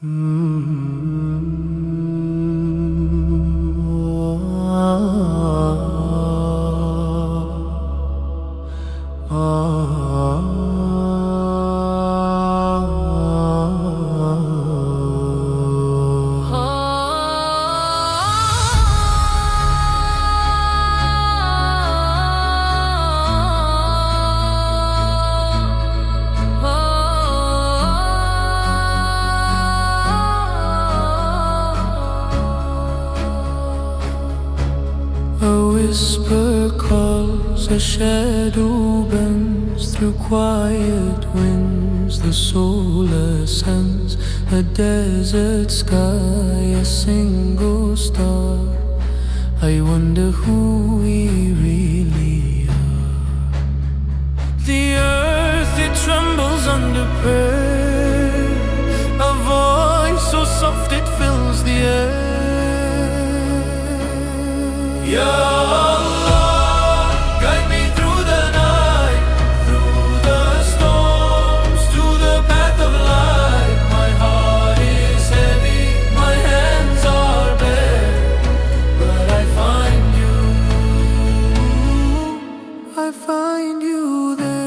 A whisper calls, a shadow bends through quiet winds. The soul ascends, a desert sky, a single star. I wonder who we really are. The earth, it trembles under prayer, a voice so soft it fills the air. Ya Allah, guide me through the night, through the storms, to the path of light. My heart is heavy, my hands are bare, but I find you there.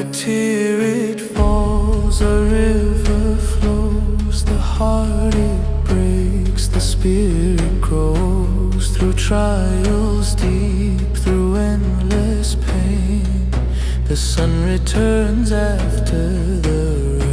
A tear it falls, a river flows, the heart it breaks, the spirit grows. Through trials deep, through endless pain, the sun returns after the rain.